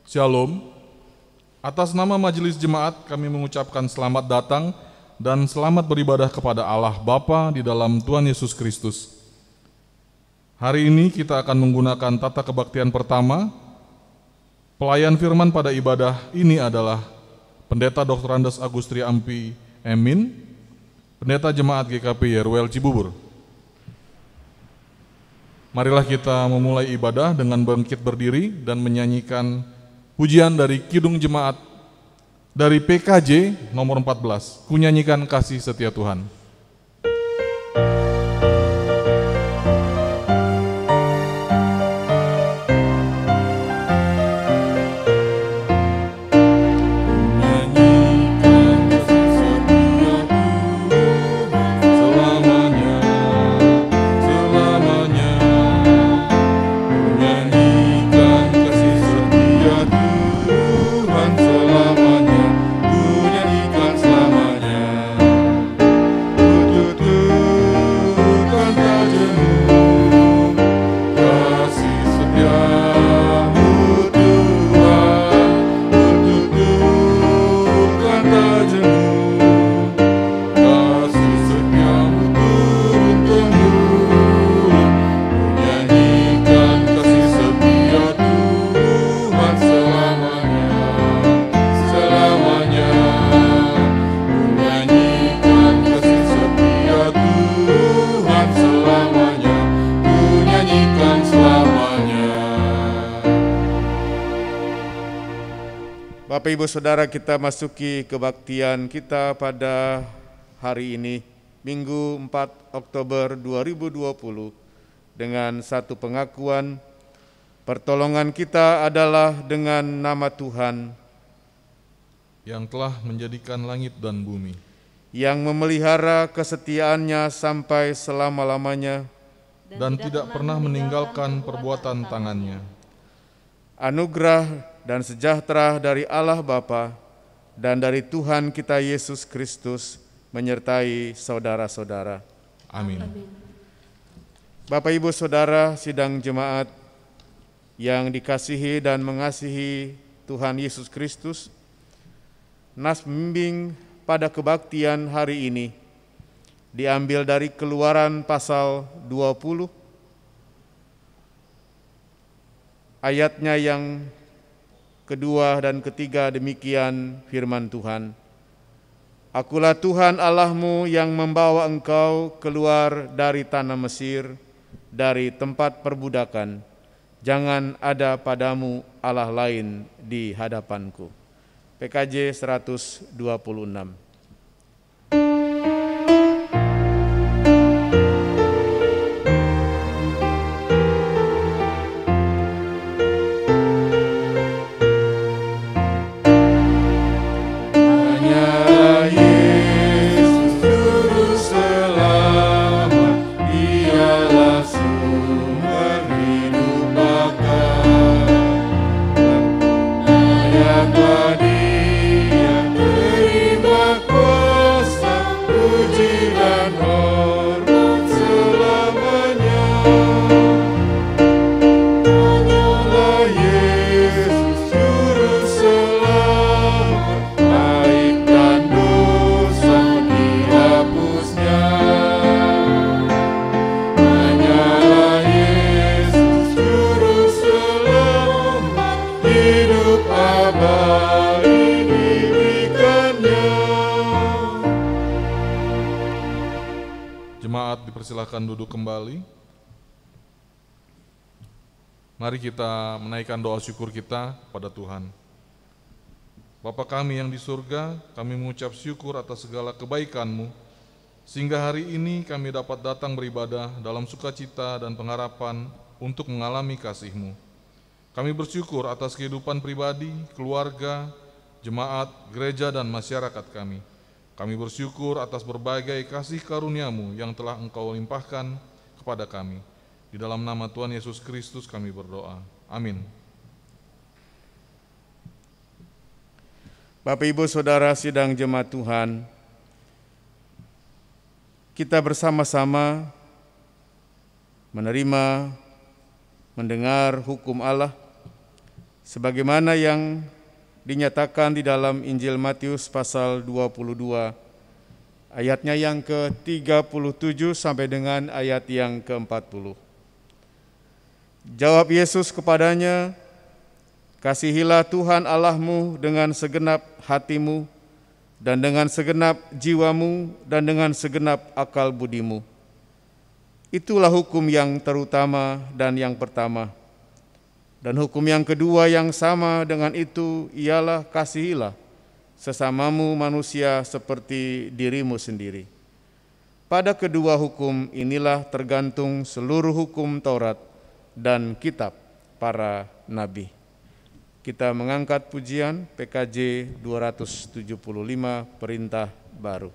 Shalom. Atas nama Majelis Jemaat kami mengucapkan selamat datang dan selamat beribadah kepada Allah Bapa di dalam Tuhan Yesus Kristus. Hari ini kita akan menggunakan tata kebaktian pertama. Pelayan firman pada ibadah ini adalah Pendeta Dr. Andes Agustri Ampi Emin, Pendeta Jemaat GKP Yeruel Cibubur. Marilah kita memulai ibadah dengan bangkit berdiri dan menyanyikan pujian dari Kidung Jemaat dari PKJ nomor 14, Ku nyanyikan kasih setia Tuhan. Bapak Ibu Saudara, kita masuki kebaktian kita pada hari ini, Minggu 4 Oktober 2020, dengan satu pengakuan, pertolongan kita adalah dengan nama Tuhan yang telah menjadikan langit dan bumi, yang memelihara kesetiaannya sampai selama-lamanya dan tidak pernah meninggalkan perbuatan tangannya. Anugerah dan sejahtera dari Allah Bapa dan dari Tuhan kita Yesus Kristus menyertai saudara-saudara. Amin. Bapak Ibu Saudara sidang jemaat yang dikasihi dan mengasihi Tuhan Yesus Kristus, nas pembimbing pada kebaktian hari ini diambil dari Keluaran pasal 20, ayatnya yang kedua dan ketiga. Demikian firman Tuhan. Akulah Tuhan Allahmu yang membawa engkau keluar dari tanah Mesir, dari tempat perbudakan. Jangan ada padamu Allah lain di hadapanku. PKJ 126. Silakan duduk kembali. Mari kita menaikkan doa syukur kita pada Tuhan. Bapa kami yang di surga, kami mengucap syukur atas segala kebaikan-Mu, sehingga hari ini kami dapat datang beribadah dalam sukacita dan pengharapan untuk mengalami kasih-Mu. Kami bersyukur atas kehidupan pribadi, keluarga, jemaat, gereja, dan masyarakat kami. Kami bersyukur atas berbagai kasih karunia-Mu yang telah Engkau limpahkan kepada kami. Di dalam nama Tuhan Yesus Kristus kami berdoa. Amin. Bapak Ibu Saudara sidang jemaat Tuhan, kita bersama-sama menerima, mendengar hukum Allah sebagaimana yang dinyatakan di dalam Injil Matius pasal 22, ayatnya yang ke-37 sampai dengan ayat yang ke-40. Jawab Yesus kepadanya, "Kasihilah Tuhan Allahmu dengan segenap hatimu, dan dengan segenap jiwamu, dan dengan segenap akal budimu. Itulah hukum yang terutama dan yang pertama. Dan hukum yang kedua yang sama dengan itu ialah kasihilah sesamamu manusia seperti dirimu sendiri. Pada kedua hukum inilah tergantung seluruh hukum Taurat dan kitab para nabi." Kita mengangkat pujian PKJ 275, Perintah Baru.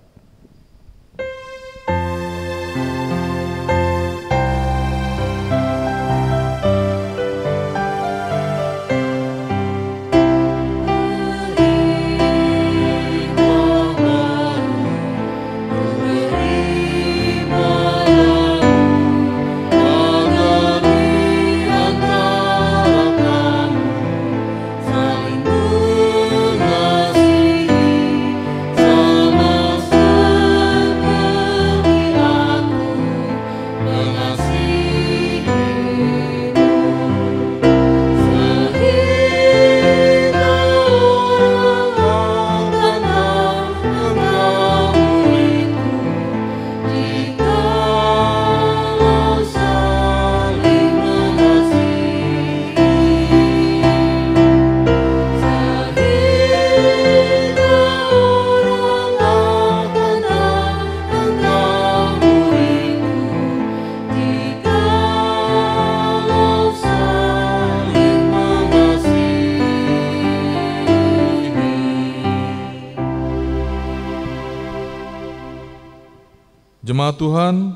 Jemaat Tuhan,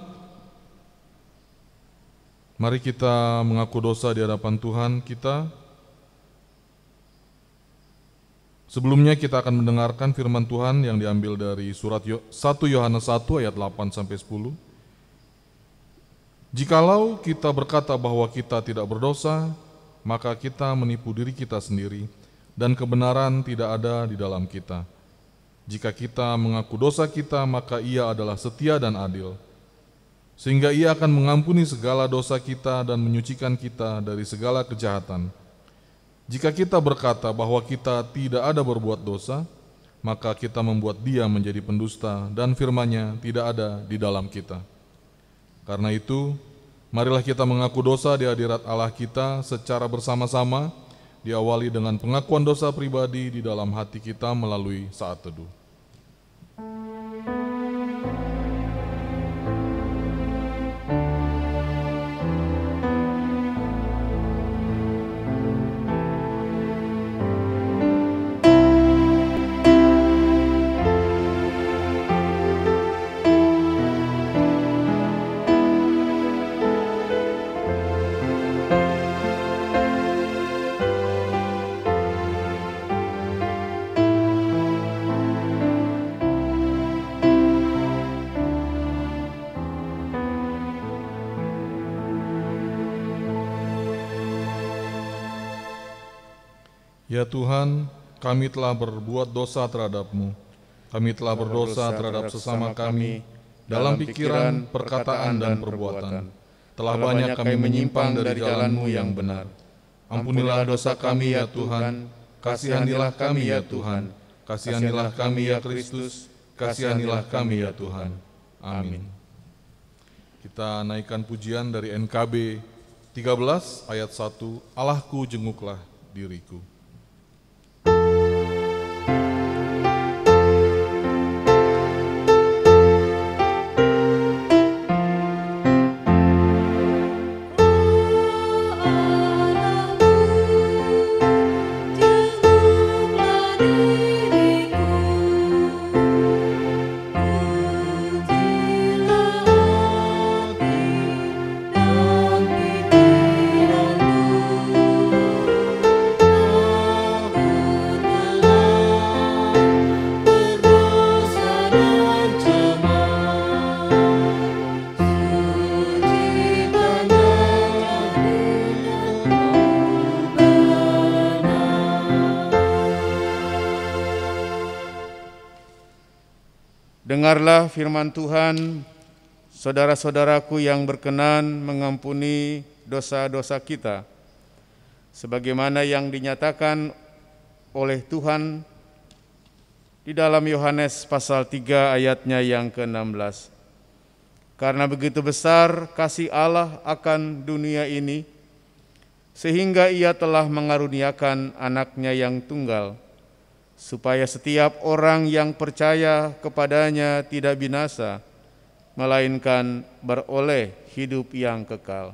mari kita mengaku dosa di hadapan Tuhan kita. Sebelumnya kita akan mendengarkan firman Tuhan yang diambil dari surat 1 Yohanes 1 ayat 8-10. Jikalau kita berkata bahwa kita tidak berdosa, maka kita menipu diri kita sendiri, dan kebenaran tidak ada di dalam kita. Jika kita mengaku dosa kita, maka Ia adalah setia dan adil, sehingga Ia akan mengampuni segala dosa kita dan menyucikan kita dari segala kejahatan. Jika kita berkata bahwa kita tidak ada berbuat dosa, maka kita membuat Dia menjadi pendusta dan firman-Nya tidak ada di dalam kita. Karena itu, marilah kita mengaku dosa di hadirat Allah kita secara bersama-sama, diawali dengan pengakuan dosa pribadi di dalam hati kita melalui saat teduh. Ya Tuhan, kami telah berbuat dosa terhadap-Mu. Kami telah berdosa terhadap sesama kami dalam pikiran, perkataan, dan perbuatan. Telah banyak kami menyimpang dari jalan-Mu yang benar. Ampunilah dosa kami ya Tuhan, kasihanilah kami ya Tuhan, kasihanilah kami ya Kristus, kasihanilah kami ya Tuhan. Amin. Kita naikkan pujian dari NKB 13 ayat 1, Allahku jenguklah diriku. Dan pikiranmu Dengarlah firman Tuhan, saudara-saudaraku yang berkenan mengampuni dosa-dosa kita, sebagaimana yang dinyatakan oleh Tuhan di dalam Yohanes pasal 3 ayatnya yang ke-16. Karena begitu besar kasih Allah akan dunia ini, sehingga Ia telah mengaruniakan anaknya yang tunggal, supaya setiap orang yang percaya kepadanya tidak binasa, melainkan beroleh hidup yang kekal.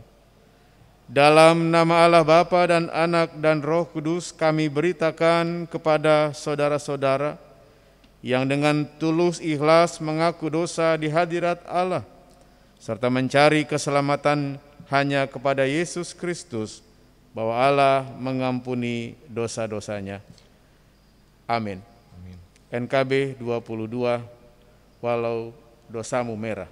Dalam nama Allah Bapa dan Anak dan Roh Kudus kami beritakan kepada saudara-saudara yang dengan tulus ikhlas mengaku dosa di hadirat Allah, serta mencari keselamatan hanya kepada Yesus Kristus, bahwa Allah mengampuni dosa-dosanya. Amin. NKB 22, walau dosamu merah.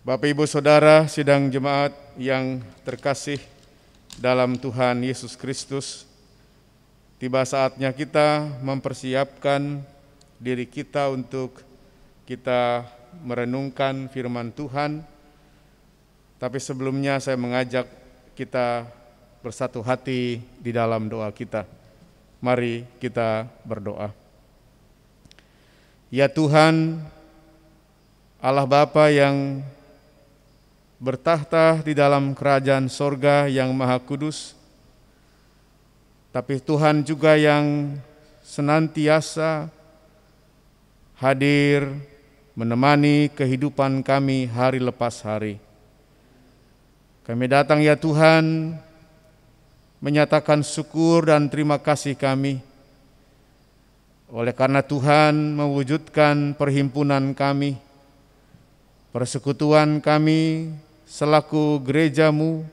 Bapak, Ibu, Saudara, sidang jemaat yang terkasih dalam Tuhan Yesus Kristus, tiba saatnya kita mempersiapkan diri kita untuk kita merenungkan firman Tuhan. Tapi sebelumnya saya mengajak kita bersatu hati di dalam doa kita. Mari kita berdoa. Ya Tuhan, Allah Bapa yang bertahta di dalam kerajaan sorga yang maha kudus, tapi Tuhan juga yang senantiasa hadir menemani kehidupan kami hari lepas hari. Kami datang ya Tuhan menyatakan syukur dan terima kasih kami oleh karena Tuhan mewujudkan perhimpunan kami, persekutuan kami selaku gereja-Mu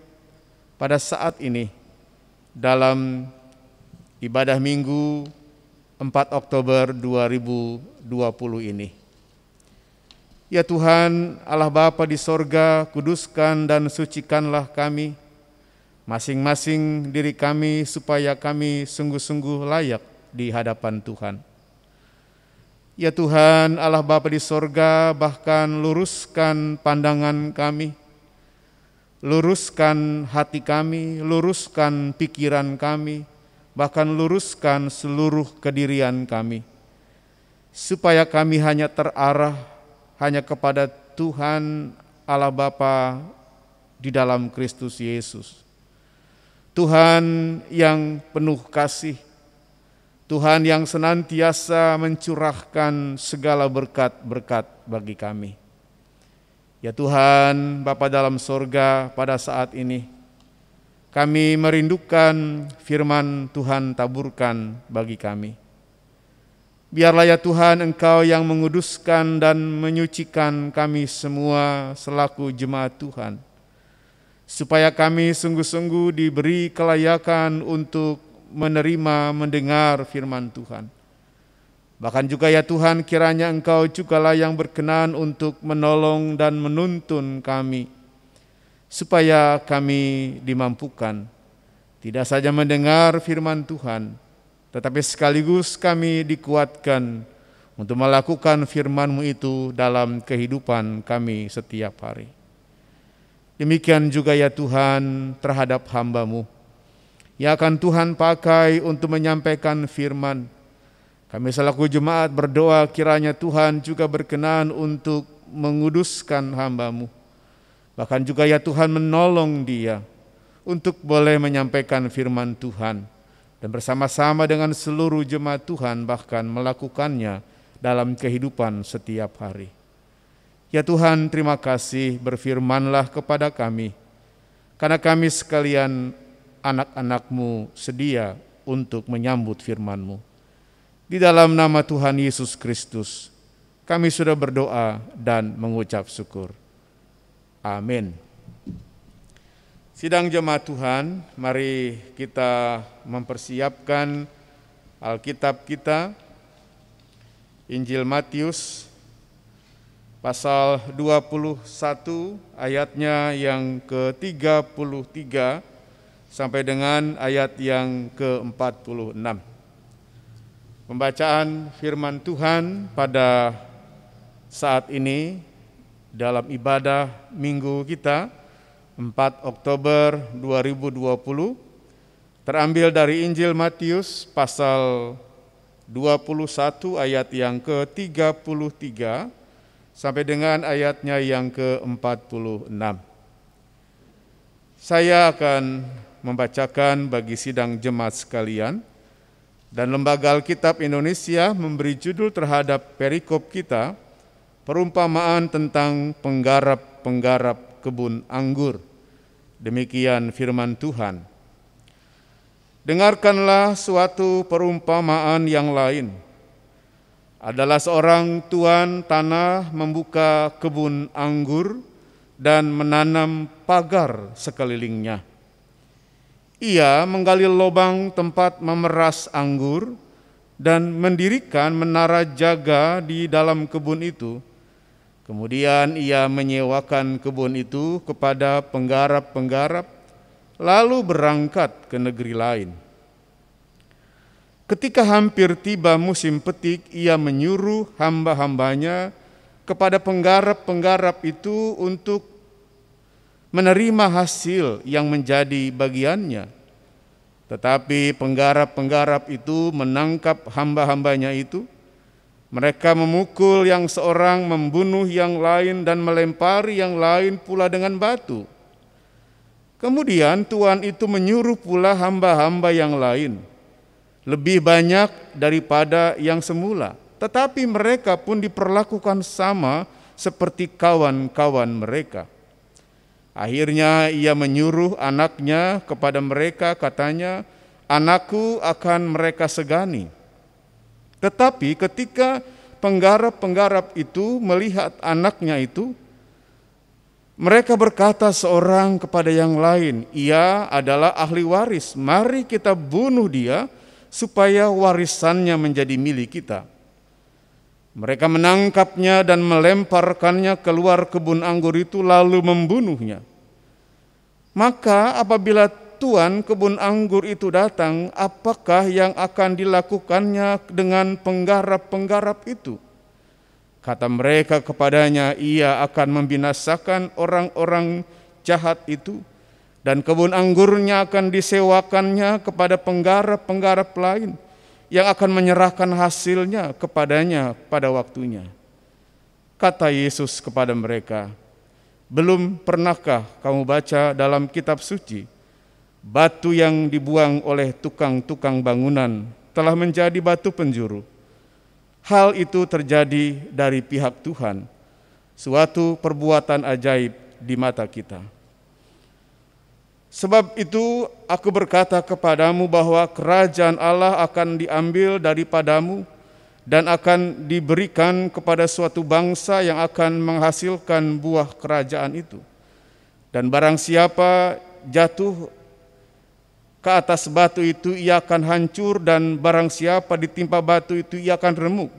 pada saat ini dalam ibadah Minggu 4 Oktober 2020 ini. Ya Tuhan, Allah Bapa di sorga, kuduskan dan sucikanlah kami, masing-masing diri kami, supaya kami sungguh-sungguh layak di hadapan Tuhan. Ya Tuhan, Allah Bapa di sorga, bahkan luruskan pandangan kami, luruskan hati kami, luruskan pikiran kami, bahkan luruskan seluruh kedirian kami, supaya kami hanya terarah hanya kepada Tuhan Allah Bapa di dalam Kristus Yesus. Tuhan yang penuh kasih, Tuhan yang senantiasa mencurahkan segala berkat-berkat bagi kami. Ya Tuhan, Bapa dalam sorga, pada saat ini kami merindukan firman Tuhan taburkan bagi kami. Biarlah ya Tuhan Engkau yang menguduskan dan menyucikan kami semua selaku jemaat Tuhan, supaya kami sungguh-sungguh diberi kelayakan untuk menerima, mendengar firman Tuhan. Bahkan juga ya Tuhan, kiranya Engkau jugalah yang berkenan untuk menolong dan menuntun kami, supaya kami dimampukan tidak saja mendengar firman Tuhan, tetapi sekaligus kami dikuatkan untuk melakukan firman-Mu itu dalam kehidupan kami setiap hari. Demikian juga ya Tuhan terhadap hamba-Mu yang akan Tuhan pakai untuk menyampaikan firman. Kami selaku jemaat berdoa kiranya Tuhan juga berkenan untuk menguduskan hamba-Mu. Bahkan juga ya Tuhan menolong dia untuk boleh menyampaikan firman Tuhan. Dan bersama-sama dengan seluruh jemaat Tuhan bahkan melakukannya dalam kehidupan setiap hari. Ya Tuhan, terima kasih, berfirman-Lah kepada kami, karena kami sekalian anak-anak-Mu sedia untuk menyambut firman-Mu. Di dalam nama Tuhan Yesus Kristus, kami sudah berdoa dan mengucap syukur. Amin. Sidang jemaat Tuhan, mari kita mempersiapkan Alkitab kita, Injil Matius, pasal 21 ayatnya yang ke-33 sampai dengan ayat yang ke-46. Pembacaan firman Tuhan pada saat ini dalam ibadah minggu kita 4 Oktober 2020 terambil dari Injil Matius pasal 21 ayat yang ke-33 sampai dengan ayatnya yang ke-46. Saya akan membacakan bagi sidang jemaat sekalian, dan Lembaga Alkitab Indonesia memberi judul terhadap perikop kita, perumpamaan tentang penggarap-penggarap kebun anggur. Demikian firman Tuhan. Dengarkanlah suatu perumpamaan yang lain. Adalah seorang tuan tanah membuka kebun anggur dan menanam pagar sekelilingnya. Ia menggali lubang tempat memeras anggur dan mendirikan menara jaga di dalam kebun itu. Kemudian ia menyewakan kebun itu kepada penggarap-penggarap, lalu berangkat ke negeri lain. Ketika hampir tiba musim petik, ia menyuruh hamba-hambanya kepada penggarap-penggarap itu untuk menerima hasil yang menjadi bagiannya. Tetapi penggarap-penggarap itu menangkap hamba-hambanya itu. Mereka memukul yang seorang, membunuh yang lain, dan melempari yang lain pula dengan batu. Kemudian tuan itu menyuruh pula hamba-hamba yang lain, lebih banyak daripada yang semula. Tetapi mereka pun diperlakukan sama seperti kawan-kawan mereka. Akhirnya ia menyuruh anaknya kepada mereka, katanya, "Anakku akan mereka segani." Tetapi ketika penggarap-penggarap itu melihat anaknya itu, mereka berkata seorang kepada yang lain, "Ia adalah ahli waris, mari kita bunuh dia supaya warisannya menjadi milik kita." Mereka menangkapnya dan melemparkannya keluar kebun anggur itu lalu membunuhnya. Maka apabila tuan kebun anggur itu datang, apakah yang akan dilakukannya dengan penggarap-penggarap itu? Kata mereka kepadanya, "Ia akan membinasakan orang-orang jahat itu, dan kebun anggurnya akan disewakannya kepada penggarap-penggarap lain yang akan menyerahkan hasilnya kepadanya pada waktunya." Kata Yesus kepada mereka, "Belum pernahkah kamu baca dalam kitab suci, batu yang dibuang oleh tukang-tukang bangunan telah menjadi batu penjuru? Hal itu terjadi dari pihak Tuhan, suatu perbuatan ajaib di mata kita. Sebab itu aku berkata kepadamu bahwa kerajaan Allah akan diambil daripadamu dan akan diberikan kepada suatu bangsa yang akan menghasilkan buah kerajaan itu. Dan barang siapa jatuh ke atas batu itu, ia akan hancur, dan barang siapa ditimpa batu itu, ia akan remuk."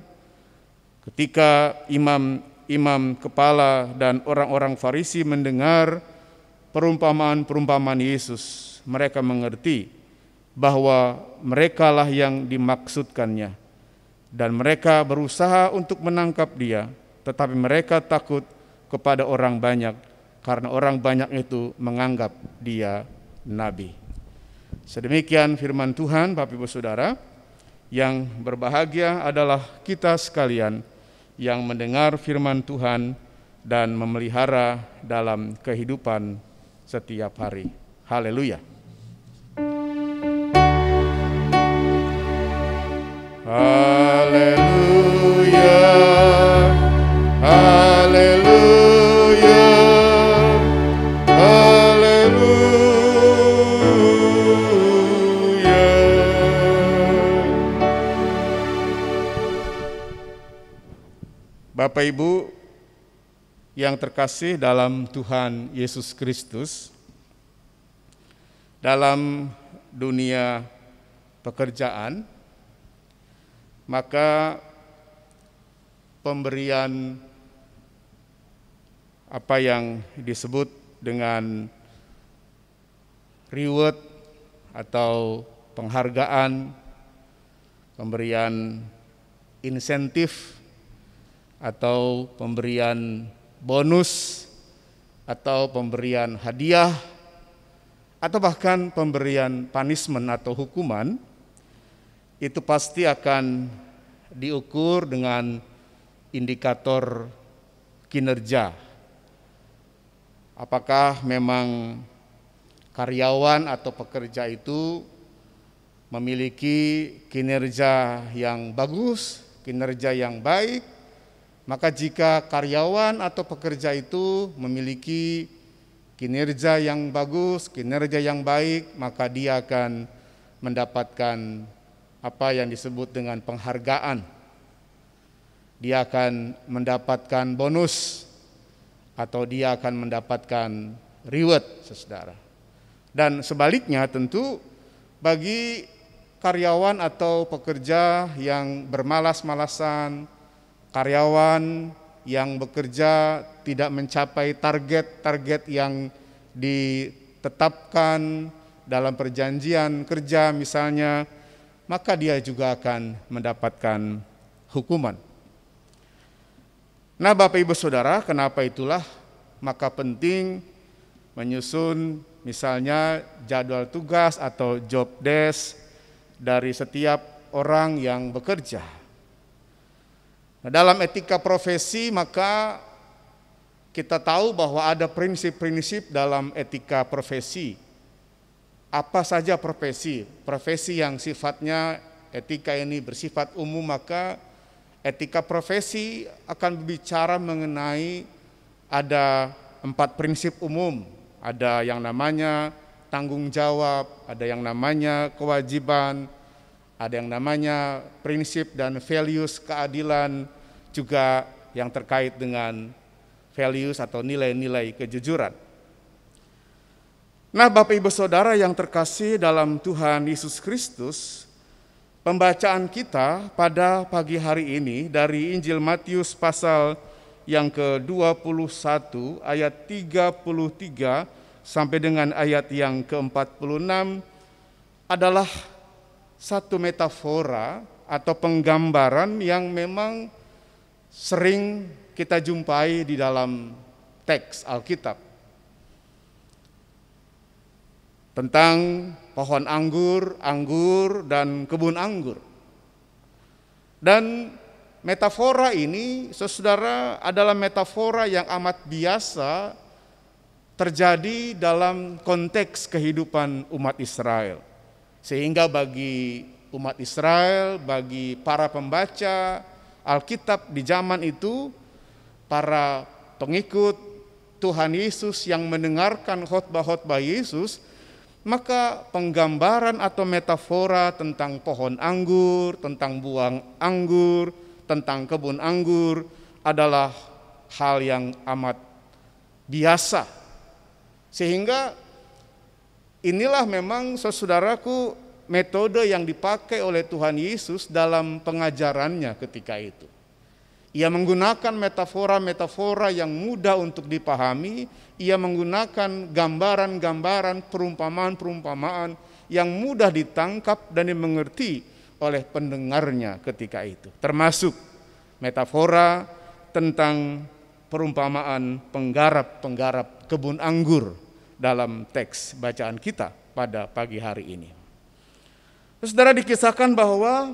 Ketika imam kepala dan orang-orang Farisi mendengar perumpamaan-perumpamaan Yesus, mereka mengerti bahwa merekalah yang dimaksudkannya, dan mereka berusaha untuk menangkap dia, tetapi mereka takut kepada orang banyak karena orang banyak itu menganggap dia nabi. Sedemikian firman Tuhan, Bapak Ibu Saudara. Yang berbahagia adalah kita sekalian yang mendengar firman Tuhan dan memelihara dalam kehidupan setiap hari. Haleluya. Haleluya. Haleluya. Haleluya. Bapak Ibu yang terkasih dalam Tuhan Yesus Kristus, dalam dunia pekerjaan, maka pemberian apa yang disebut dengan reward atau penghargaan, pemberian insentif atau pemberian bonus atau pemberian hadiah atau bahkan pemberian punishment atau hukuman, itu pasti akan diukur dengan indikator kinerja. Apakah memang karyawan atau pekerja itu memiliki kinerja yang bagus, kinerja yang baik. Maka jika karyawan atau pekerja itu memiliki kinerja yang bagus, kinerja yang baik, maka dia akan mendapatkan apa yang disebut dengan penghargaan. Dia akan mendapatkan bonus atau dia akan mendapatkan reward, saudara. Dan sebaliknya tentu bagi karyawan atau pekerja yang bermalas-malasan, karyawan yang bekerja tidak mencapai target-target yang ditetapkan dalam perjanjian kerja misalnya, maka dia juga akan mendapatkan hukuman. Nah, Bapak Ibu Saudara, kenapa itulah maka penting menyusun misalnya jadwal tugas atau job desk dari setiap orang yang bekerja. Nah, dalam etika profesi maka kita tahu bahwa ada prinsip-prinsip dalam etika profesi. Apa saja profesi? Profesi yang sifatnya etika ini bersifat umum, maka etika profesi akan berbicara mengenai ada 4 prinsip umum. Ada yang namanya tanggung jawab, ada yang namanya kewajiban, ada yang namanya prinsip dan values keadilan, juga yang terkait dengan values atau nilai-nilai kejujuran. Nah, Bapak Ibu Saudara yang terkasih dalam Tuhan Yesus Kristus, pembacaan kita pada pagi hari ini dari Injil Matius pasal yang ke-21 ayat 33 sampai dengan ayat yang ke-46 adalah satu metafora atau penggambaran yang memang sering kita jumpai di dalam teks Alkitab. Tentang pohon anggur, dan kebun anggur. Dan metafora ini, saudara, adalah metafora yang amat biasa terjadi dalam konteks kehidupan umat Israel. Sehingga bagi umat Israel, bagi para pembaca Alkitab di zaman itu, para pengikut Tuhan Yesus yang mendengarkan khotbah-khotbah Yesus, maka penggambaran atau metafora tentang pohon anggur, tentang buah anggur, tentang kebun anggur adalah hal yang amat biasa. Sehingga inilah memang saudaraku metode yang dipakai oleh Tuhan Yesus dalam pengajarannya ketika itu. Ia menggunakan metafora-metafora yang mudah untuk dipahami, ia menggunakan gambaran-gambaran, perumpamaan-perumpamaan yang mudah ditangkap dan dimengerti oleh pendengarnya ketika itu. Termasuk metafora tentang perumpamaan penggarap-penggarap kebun anggur dalam teks bacaan kita pada pagi hari ini. Saudara, dikisahkan bahwa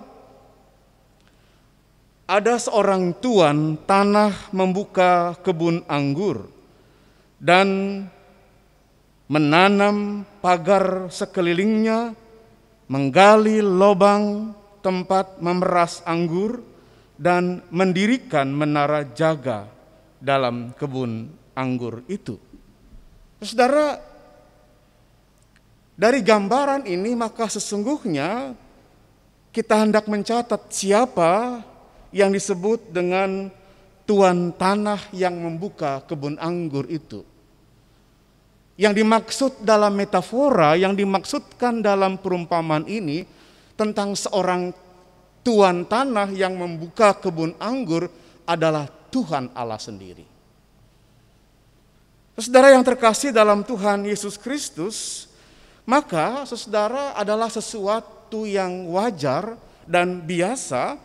ada seorang tuan tanah membuka kebun anggur dan menanam pagar sekelilingnya, menggali lubang tempat memeras anggur, dan mendirikan menara jaga dalam kebun anggur itu. Saudara, dari gambaran ini maka sesungguhnya kita hendak mencatat siapa yang disebut dengan tuan tanah yang membuka kebun anggur itu. Yang dimaksud dalam metafora, yang dimaksudkan dalam perumpamaan ini tentang seorang tuan tanah yang membuka kebun anggur adalah Tuhan Allah sendiri. Saudara yang terkasih dalam Tuhan Yesus Kristus, maka saudara adalah sesuatu yang wajar dan biasa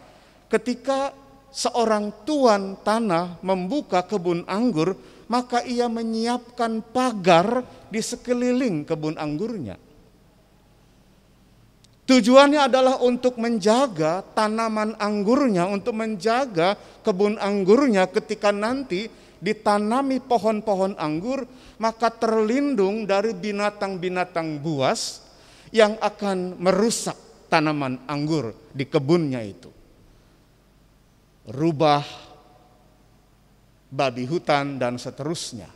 ketika seorang tuan tanah membuka kebun anggur, maka ia menyiapkan pagar di sekeliling kebun anggurnya. Tujuannya adalah untuk menjaga tanaman anggurnya, untuk menjaga kebun anggurnya ketika nanti ditanami pohon-pohon anggur, maka terlindung dari binatang-binatang buas yang akan merusak tanaman anggur di kebunnya itu. Rubah, babi hutan, dan seterusnya,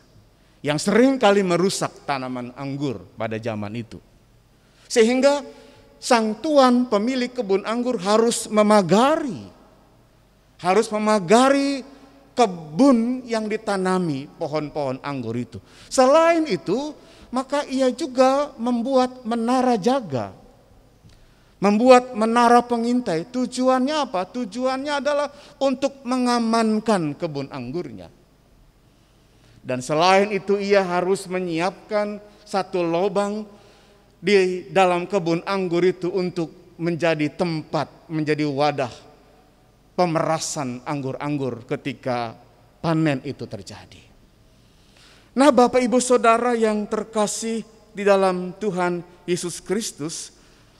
yang sering kali merusak tanaman anggur pada zaman itu. Sehingga sang tuan pemilik kebun anggur harus memagari kebun yang ditanami pohon-pohon anggur itu. Selain itu, maka ia juga membuat menara jaga, membuat menara pengintai. Tujuannya apa? Tujuannya adalah untuk mengamankan kebun anggurnya. Dan selain itu, ia harus menyiapkan satu lubang di dalam kebun anggur itu untuk menjadi tempat, menjadi wadah pemerasan anggur-anggur ketika panen itu terjadi. Nah, Bapak Ibu Saudara yang terkasih di dalam Tuhan Yesus Kristus,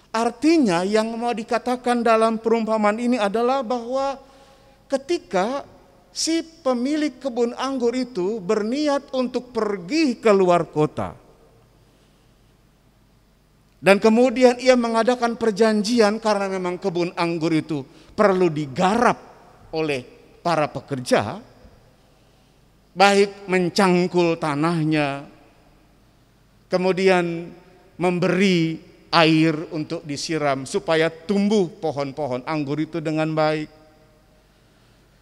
artinya yang mau dikatakan dalam perumpamaan ini adalah bahwa ketika si pemilik kebun anggur itu berniat untuk pergi ke luar kota, dan kemudian ia mengadakan perjanjian karena memang kebun anggur itu perlu digarap oleh para pekerja, baik mencangkul tanahnya, kemudian memberi air untuk disiram supaya tumbuh pohon-pohon anggur itu dengan baik,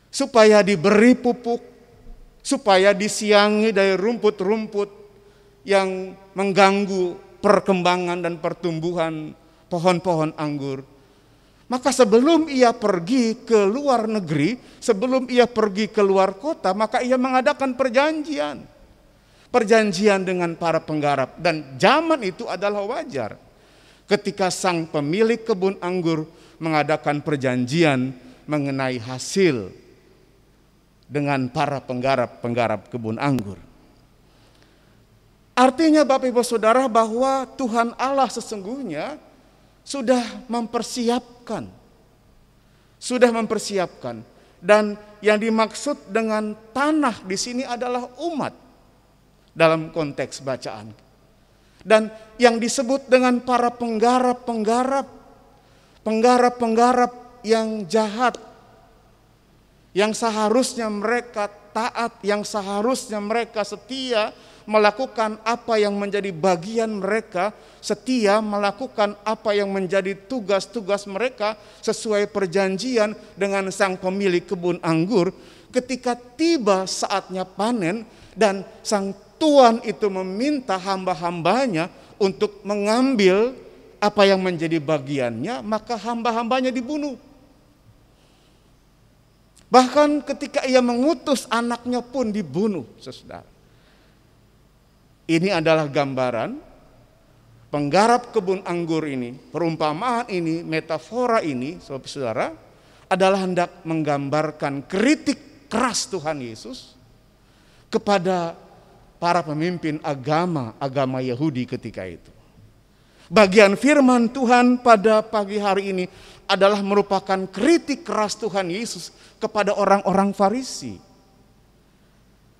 supaya diberi pupuk, supaya disiangi dari rumput-rumput yang mengganggu perkembangan dan pertumbuhan pohon-pohon anggur. Maka sebelum ia pergi ke luar negeri, sebelum ia pergi ke luar kota, maka ia mengadakan perjanjian dengan para penggarap. Dan zaman itu adalah wajar ketika sang pemilik kebun anggur mengadakan perjanjian mengenai hasil dengan para penggarap kebun anggur. Artinya Bapak Ibu Saudara bahwa Tuhan Allah sesungguhnya sudah mempersiapkan. Dan yang dimaksud dengan tanah di sini adalah umat dalam konteks bacaan. Dan yang disebut dengan para penggarap yang jahat, yang seharusnya mereka taat, yang seharusnya mereka setia melakukan apa yang menjadi bagian mereka, setia melakukan apa yang menjadi tugas-tugas mereka sesuai perjanjian dengan sang pemilik kebun anggur. Ketika tiba saatnya panen dan sang tuan itu meminta hamba-hambanya untuk mengambil apa yang menjadi bagiannya, maka hamba-hambanya dibunuh. Bahkan ketika ia mengutus anaknya pun dibunuh, saudara. Ini adalah gambaran penggarap kebun anggur ini, perumpamaan ini, metafora ini, saudara, adalah hendak menggambarkan kritik keras Tuhan Yesus kepada para pemimpin agama Yahudi ketika itu. Bagian firman Tuhan pada pagi hari ini adalah merupakan kritik keras Tuhan Yesus kepada orang-orang Farisi.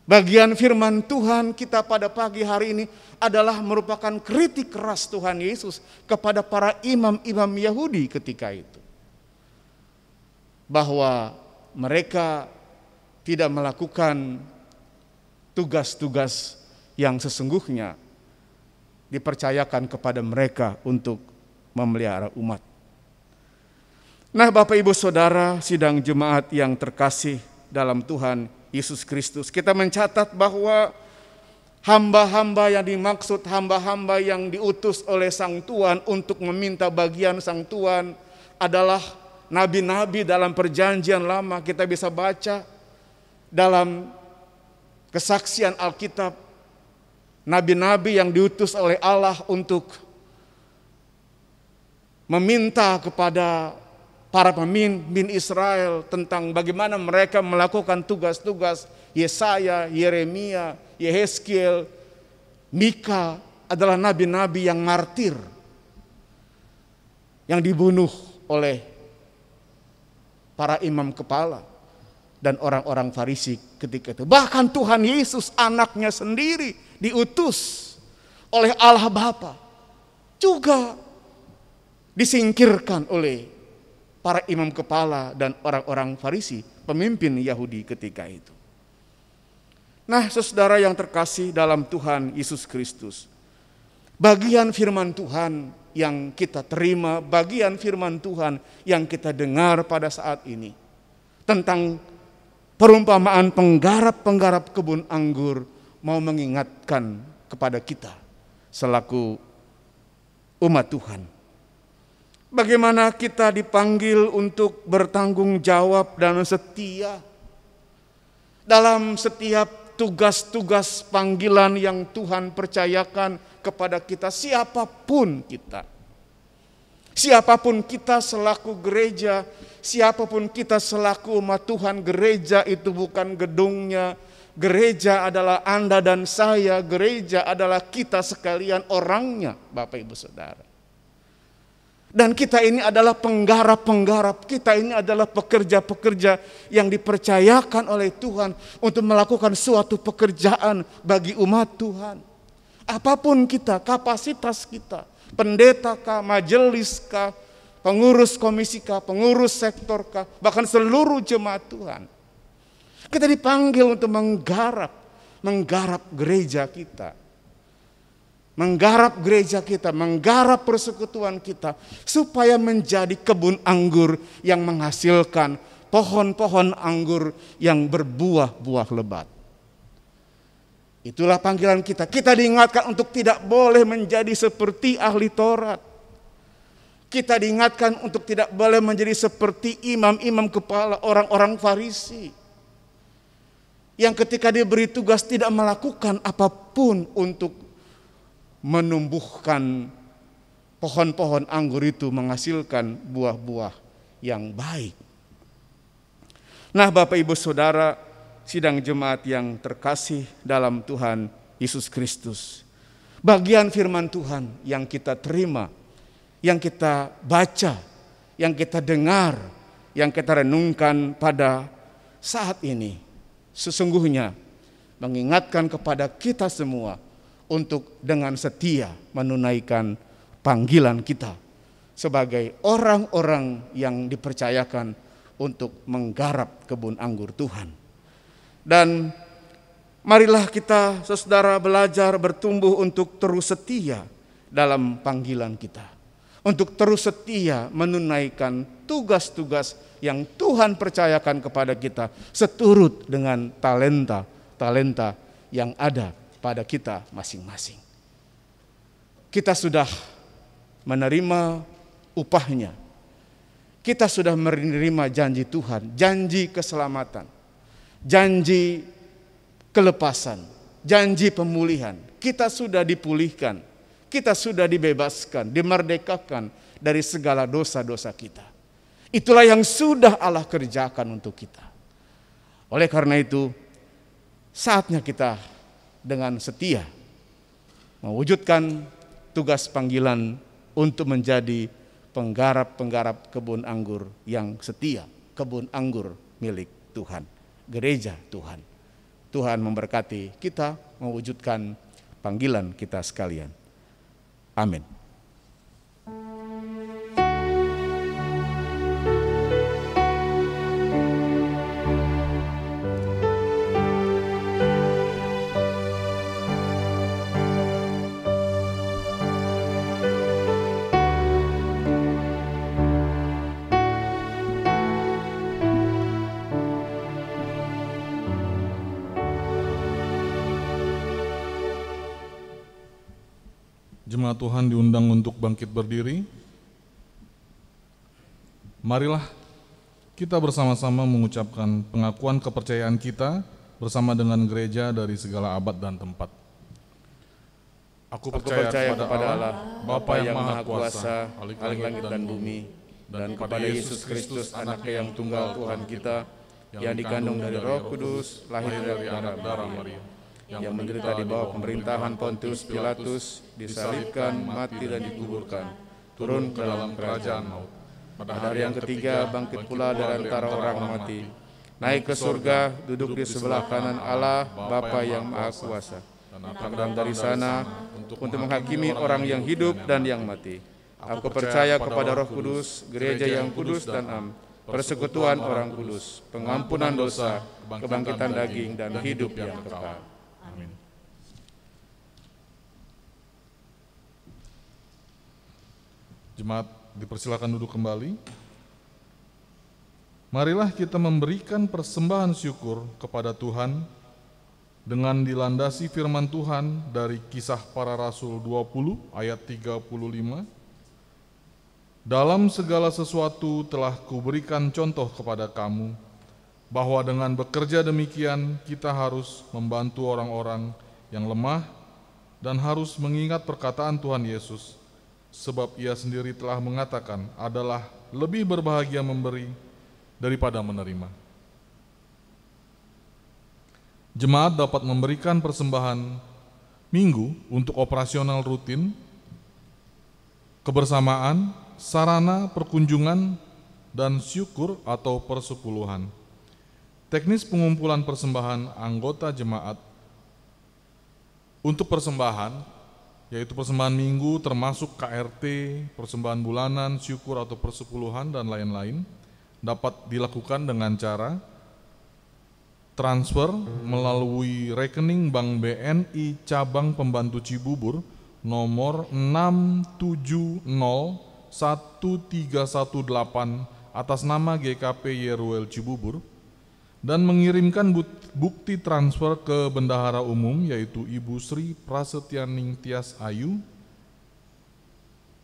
Bagian firman Tuhan kita pada pagi hari ini adalah merupakan kritik keras Tuhan Yesus kepada para imam-imam Yahudi ketika itu. Bahwa mereka tidak melakukan tugas-tugas yang sesungguhnya dipercayakan kepada mereka untuk memelihara umat. Nah, Bapak Ibu Saudara, sidang jemaat yang terkasih dalam Tuhan Yesus Kristus, kita mencatat bahwa hamba-hamba yang dimaksud, hamba-hamba yang diutus oleh Sang Tuhan untuk meminta bagian Sang Tuhan adalah nabi-nabi dalam perjanjian lama. Kita bisa baca dalam kesaksian Alkitab, nabi-nabi yang diutus oleh Allah untuk meminta kepada para pemimpin Israel tentang bagaimana mereka melakukan tugas-tugas. Yesaya, Yeremia, Yehezkiel, Mika adalah nabi-nabi yang martir, yang dibunuh oleh para imam kepala dan orang-orang Farisi ketika itu. Bahkan Tuhan Yesus anaknya sendiri diutus oleh Allah Bapa juga disingkirkan oleh para imam kepala dan orang-orang Farisi, pemimpin Yahudi ketika itu. Nah, saudara yang terkasih dalam Tuhan Yesus Kristus, bagian firman Tuhan yang kita terima, bagian firman Tuhan yang kita dengar pada saat ini tentang perumpamaan penggarap-penggarap kebun anggur mau mengingatkan kepada kita selaku umat Tuhan. Bagaimana kita dipanggil untuk bertanggung jawab dan setia dalam setiap tugas-tugas panggilan yang Tuhan percayakan kepada kita, siapapun kita. Siapapun kita selaku gereja, siapapun kita selaku umat Tuhan, gereja itu bukan gedungnya. Gereja adalah Anda dan saya, gereja adalah kita sekalian orangnya, Bapak Ibu Saudara. Dan kita ini adalah penggarap-penggarap, kita ini adalah pekerja-pekerja yang dipercayakan oleh Tuhan untuk melakukan suatu pekerjaan bagi umat Tuhan. Apapun kita, kapasitas kita, pendeta kah, majelis kah, pengurus komisi kah, pengurus sektor kah, bahkan seluruh jemaat Tuhan. Kita dipanggil untuk menggarap gereja kita. Menggarap gereja kita, menggarap persekutuan kita, supaya menjadi kebun anggur yang menghasilkan pohon-pohon anggur yang berbuah-buah lebat. Itulah panggilan kita. Kita diingatkan untuk tidak boleh menjadi seperti ahli Taurat. Kita diingatkan untuk tidak boleh menjadi seperti imam-imam kepala, orang-orang Farisi, yang ketika diberi tugas tidak melakukan apapun untuk menumbuhkan pohon-pohon anggur itu menghasilkan buah-buah yang baik. Nah, Bapak Ibu Saudara, sidang jemaat yang terkasih dalam Tuhan Yesus Kristus, bagian firman Tuhan yang kita terima, yang kita baca, yang kita dengar, yang kita renungkan pada saat ini, sesungguhnya mengingatkan kepada kita semua untuk dengan setia menunaikan panggilan kita sebagai orang-orang yang dipercayakan untuk menggarap kebun anggur Tuhan. Dan marilah kita, saudara, belajar bertumbuh untuk terus setia dalam panggilan kita, untuk terus setia menunaikan tugas-tugas yang Tuhan percayakan kepada kita seturut dengan talenta yang ada pada kita masing-masing. Kita sudah menerima upahnya. Kita sudah menerima janji Tuhan, janji keselamatan, janji kelepasan, janji pemulihan. Kita sudah dipulihkan, kita sudah dibebaskan, dimerdekakan dari segala dosa-dosa kita. Itulah yang sudah Allah kerjakan untuk kita. Oleh karena itu, saatnya kita dengan setia mewujudkan tugas panggilan untuk menjadi penggarap-penggarap kebun anggur yang setia, kebun anggur milik Tuhan, gereja Tuhan. Tuhan memberkati kita mewujudkan panggilan kita sekalian. Amin. Jemaat Tuhan diundang untuk bangkit berdiri. Marilah kita bersama-sama mengucapkan pengakuan kepercayaan kita bersama dengan gereja dari segala abad dan tempat. Aku percaya kepada Allah, Bapa yang Maha Kuasa, Khalik langit dan bumi, dan kepada Yesus Kristus, Anaknya yang tunggal Tuhan kita, yang dikandung dari Roh Kudus, lahir dari anak darah Maria, yang menderita di bawah pemerintahan Pontius Pilatus, disalibkan, mati dan dikuburkan, turun ke dalam kerajaan maut. Pada hari yang ketiga bangkit pula dari antara orang mati, naik ke surga, duduk di sebelah kanan Allah, Bapa yang Maha Kuasa, dan akan dari sana untuk menghakimi orang yang hidup dan yang mati. Aku percaya kepada Roh Kudus, gereja yang kudus dan am, persekutuan orang kudus, pengampunan dosa, kebangkitan daging dan hidup yang kekal. Amin. Jemaat dipersilakan duduk kembali. Marilah kita memberikan persembahan syukur kepada Tuhan dengan dilandasi firman Tuhan dari Kisah Para Rasul 20 ayat 35. Dalam segala sesuatu telah kuberikan contoh kepada kamu, bahwa dengan bekerja demikian kita harus membantu orang-orang yang lemah dan harus mengingat perkataan Tuhan Yesus, sebab Ia sendiri telah mengatakan adalah lebih berbahagia memberi daripada menerima. Jemaat dapat memberikan persembahan minggu untuk operasional rutin, kebersamaan, sarana perkunjungan, dan syukur atau persepuluhan. Teknis pengumpulan persembahan anggota jemaat untuk persembahan, yaitu persembahan minggu termasuk KRT, persembahan bulanan, syukur atau persepuluhan, dan lain-lain, dapat dilakukan dengan cara transfer melalui rekening Bank BNI Cabang Pembantu Cibubur nomor 6701318 atas nama GKP Yeruel Cibubur, dan mengirimkan bukti transfer ke Bendahara Umum yaitu Ibu Sri Prasetyaning Tias Ayu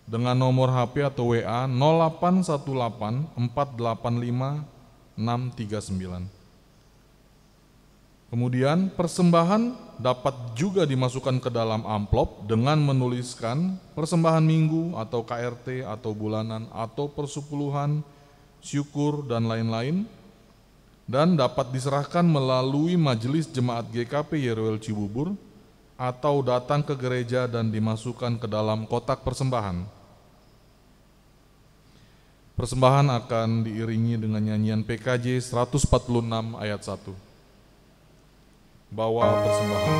dengan nomor HP atau WA 0818485639. Kemudian persembahan dapat juga dimasukkan ke dalam amplop dengan menuliskan persembahan minggu atau KRT atau bulanan atau persepuluhan, syukur, dan lain-lain, dan dapat diserahkan melalui Majelis Jemaat GKP Yeruel Cibubur atau datang ke gereja dan dimasukkan ke dalam kotak persembahan. Persembahan akan diiringi dengan nyanyian PKJ 146 ayat 1. Bawa persembahan.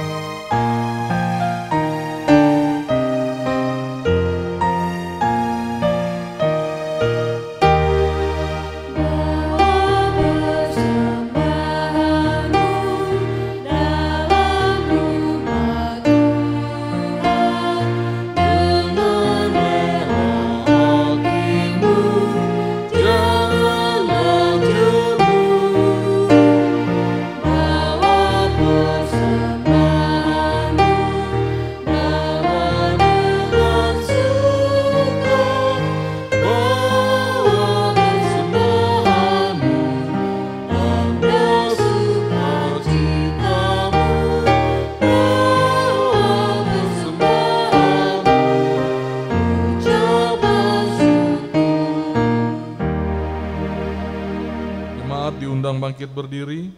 Bangkit berdiri.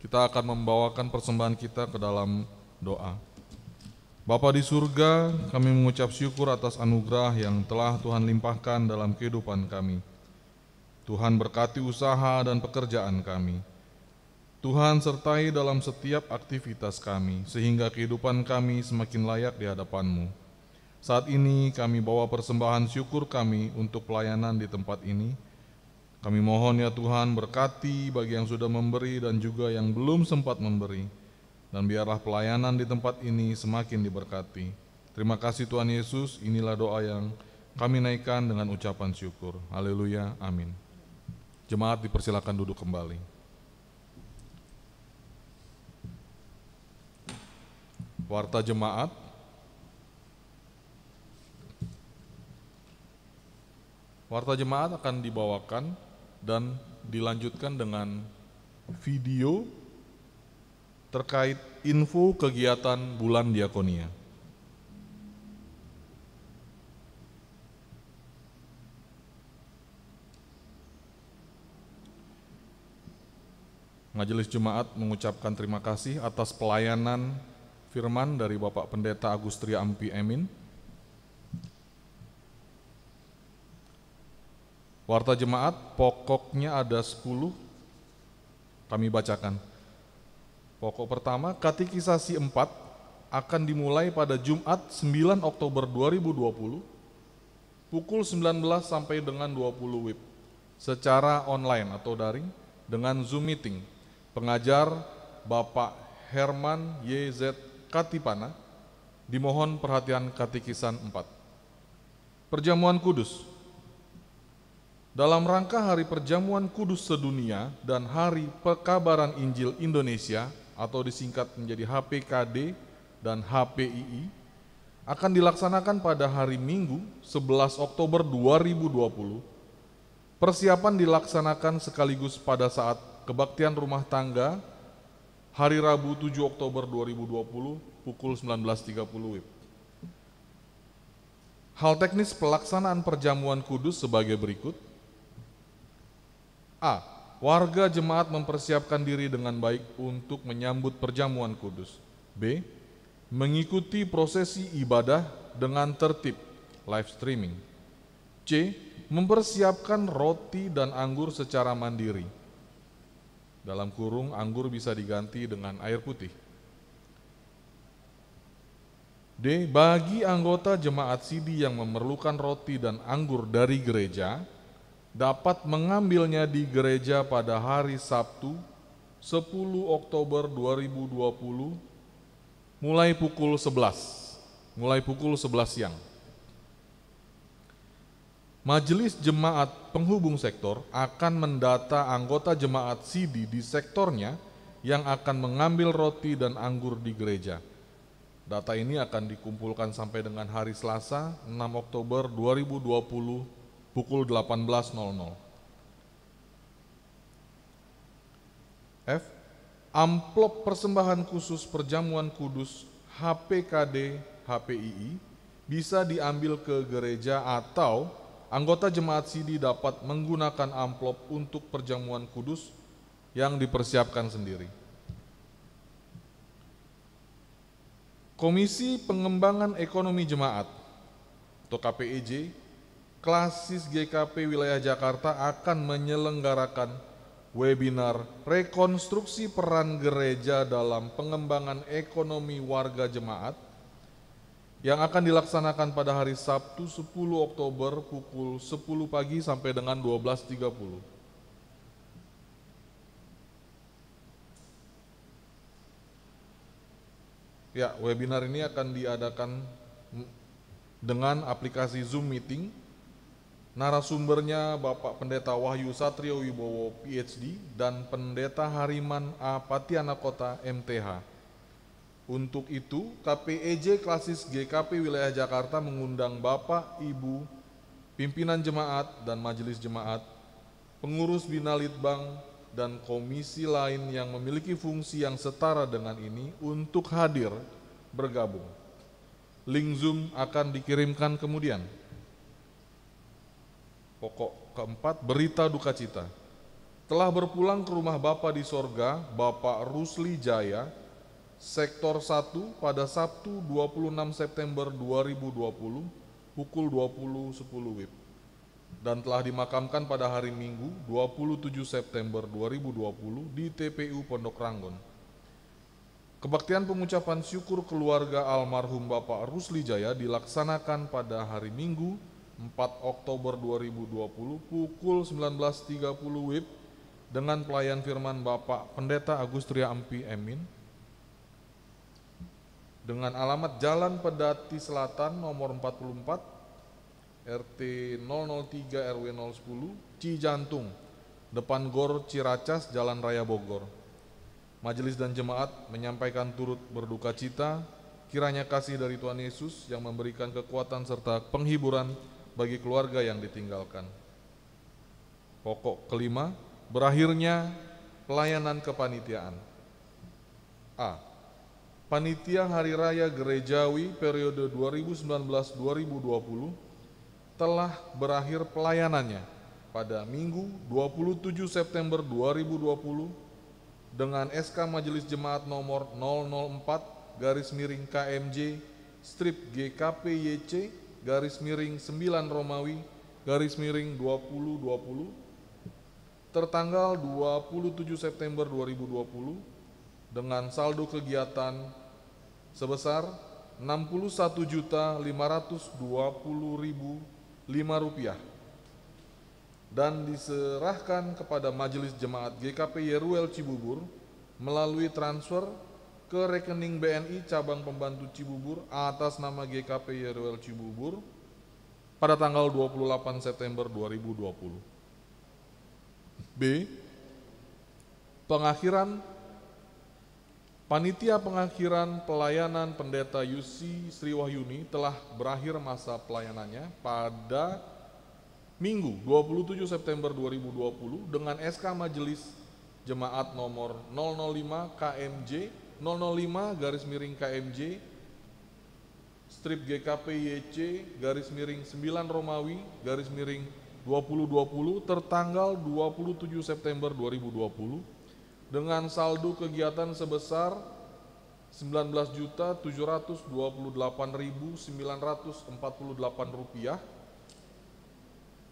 Kita akan membawakan persembahan kita ke dalam doa. Bapa di surga, kami mengucap syukur atas anugerah yang telah Tuhan limpahkan dalam kehidupan kami. Tuhan berkati usaha dan pekerjaan kami. Tuhan sertai dalam setiap aktivitas kami, sehingga kehidupan kami semakin layak di hadapan-Mu. Saat ini kami bawa persembahan syukur kami untuk pelayanan di tempat ini. Kami mohon ya Tuhan berkati bagi yang sudah memberi dan juga yang belum sempat memberi. Dan biarlah pelayanan di tempat ini semakin diberkati. Terima kasih Tuhan Yesus, inilah doa yang kami naikkan dengan ucapan syukur. Haleluya, amin. Jemaat dipersilakan duduk kembali. Warta jemaat. Warta jemaat akan dibawakan dan dilanjutkan dengan video terkait info kegiatan bulan diakonia. Majelis Jemaat mengucapkan terima kasih atas pelayanan firman dari Bapak Pendeta Agustria Ampi Emin. Warta jemaat pokoknya ada 10, kami bacakan. Pokok pertama, katekisasi 4 akan dimulai pada Jumat 9 Oktober 2020 pukul 19 sampai dengan 20 WIB secara online atau daring dengan Zoom meeting. Pengajar Bapak Herman YZ Katipana, dimohon perhatian katekisan 4. Perjamuan Kudus. Dalam rangka Hari Perjamuan Kudus Sedunia dan Hari Pekabaran Injil Indonesia atau disingkat menjadi HPKD dan HPII akan dilaksanakan pada hari Minggu 11 Oktober 2020. Persiapan dilaksanakan sekaligus pada saat kebaktian rumah tangga hari Rabu 7 Oktober 2020 pukul 19.30 WIB. Hal teknis pelaksanaan perjamuan kudus sebagai berikut. A. Warga jemaat mempersiapkan diri dengan baik untuk menyambut perjamuan kudus. B. Mengikuti prosesi ibadah dengan tertib, live streaming. C. Mempersiapkan roti dan anggur secara mandiri. Dalam kurung, anggur bisa diganti dengan air putih. D. Bagi anggota jemaat sidi yang memerlukan roti dan anggur dari gereja, dapat mengambilnya di gereja pada hari Sabtu 10 Oktober 2020 mulai pukul 11 siang. Majelis Jemaat Penghubung Sektor akan mendata anggota jemaat sidi di sektornya yang akan mengambil roti dan anggur di gereja. Data ini akan dikumpulkan sampai dengan hari Selasa 6 Oktober 2020 pukul 18.00. F. Amplop persembahan khusus perjamuan kudus HPKD HPII bisa diambil ke gereja atau anggota jemaat sidi dapat menggunakan amplop untuk perjamuan kudus yang dipersiapkan sendiri. Komisi Pengembangan Ekonomi Jemaat atau KPEJ Klasis GKP Wilayah Jakarta akan menyelenggarakan webinar rekonstruksi peran gereja dalam pengembangan ekonomi warga jemaat yang akan dilaksanakan pada hari Sabtu 10 Oktober pukul 10 pagi sampai dengan 12.30. Ya, webinar ini akan diadakan dengan aplikasi Zoom Meeting. Narasumbernya Bapak Pendeta Wahyu Satrio Wibowo PhD dan Pendeta Hariman A. Patiana Kota MTH. Untuk itu, KPEJ Klasis GKP Wilayah Jakarta mengundang Bapak, Ibu, pimpinan jemaat dan majelis jemaat, pengurus Bina Litbang, dan komisi lain yang memiliki fungsi yang setara dengan ini untuk hadir bergabung. Link Zoom akan dikirimkan kemudian. Pokok keempat, berita duka cita. telah berpulang ke rumah Bapa di sorga, Bapak Rusli Jaya, Sektor 1 pada Sabtu 26 September 2020, pukul 20.10 WIB, dan telah dimakamkan pada hari Minggu 27 September 2020 di TPU Pondok Ranggon. Kebaktian pengucapan syukur keluarga almarhum Bapak Rusli Jaya dilaksanakan pada hari Minggu 4 Oktober 2020 pukul 19.30 WIB dengan pelayan firman Bapak Pendeta Agustria Ampi Emin dengan alamat Jalan Pedati Selatan nomor 44 RT 003 RW 010 Cijantung, depan Gor Ciracas, Jalan Raya Bogor. Majelis dan jemaat menyampaikan turut berduka cita, kiranya kasih dari Tuhan Yesus yang memberikan kekuatan serta penghiburan bagi keluarga yang ditinggalkan. Pokok kelima, berakhirnya pelayanan kepanitiaan. A. Panitia Hari Raya Gerejawi periode 2019-2020 telah berakhir pelayanannya pada Minggu 27 September 2020 dengan SK Majelis Jemaat nomor 004/KMJ strip GKPYC /9 Romawi /2020 tertanggal 27 September 2020 dengan saldo kegiatan sebesar Rp61.520.005 dan diserahkan kepada Majelis Jemaat GKP Yeruel Cibubur melalui transfer ke rekening BNI Cabang Pembantu Cibubur atas nama GKP Yeruel Cibubur pada tanggal 28 September 2020. B. Panitia pengakhiran pelayanan Pendeta Yusi Sri Wahyuni telah berakhir masa pelayanannya pada Minggu 27 September 2020 dengan SK Majelis Jemaat nomor 005/KMJ 005/KMJ strip GKPYC /9 Romawi /2020 tertanggal 27 September 2020 dengan saldo kegiatan sebesar Rp19.728.948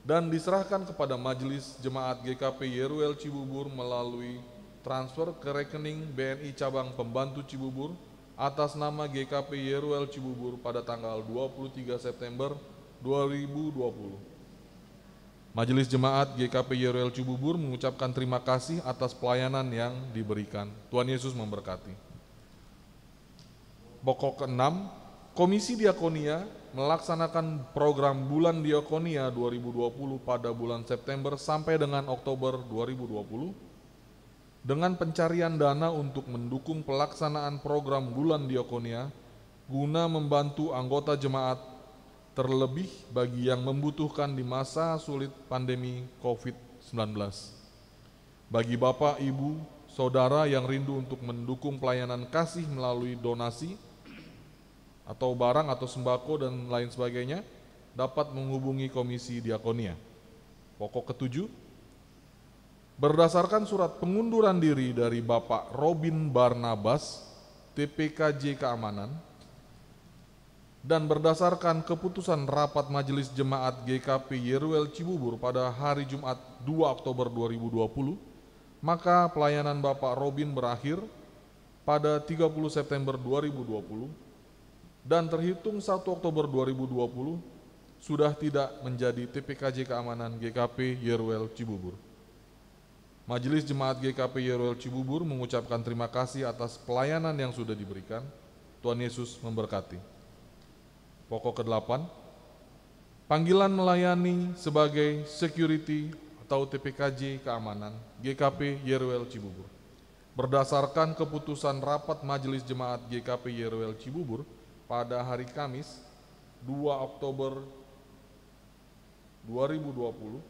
dan diserahkan kepada Majelis Jemaat GKP Yeruel Cibubur melalui transfer ke rekening BNI Cabang Pembantu Cibubur atas nama GKP Yeruel Cibubur pada tanggal 23 September 2020. Majelis Jemaat GKP Yeruel Cibubur mengucapkan terima kasih atas pelayanan yang diberikan. Tuhan Yesus memberkati. Pokok keenam, Komisi Diakonia melaksanakan program Bulan Diakonia 2020 pada bulan September sampai dengan Oktober 2020 dengan pencarian dana untuk mendukung pelaksanaan program Bulan Diakonia guna membantu anggota jemaat terlebih bagi yang membutuhkan di masa sulit pandemi COVID-19. Bagi Bapak, Ibu, Saudara yang rindu untuk mendukung pelayanan kasih melalui donasi atau barang atau sembako dan lain sebagainya, dapat menghubungi Komisi Diakonia. Pokok ketujuh, berdasarkan surat pengunduran diri dari Bapak Robin Barnabas, TPKJ Keamanan, dan berdasarkan keputusan rapat Majelis Jemaat GKP Yeruel Cibubur pada hari Jumat 2 Oktober 2020, maka pelayanan Bapak Robin berakhir pada 30 September 2020 dan terhitung 1 Oktober 2020 sudah tidak menjadi TPKJ Keamanan GKP Yeruel Cibubur. Majelis Jemaat GKP Yeruel Cibubur mengucapkan terima kasih atas pelayanan yang sudah diberikan. Tuhan Yesus memberkati. Pokok ke-8, panggilan melayani sebagai security atau TPKJ Keamanan GKP Yeruel Cibubur. Berdasarkan keputusan rapat Majelis Jemaat GKP Yeruel Cibubur pada hari Kamis 2 Oktober 2020,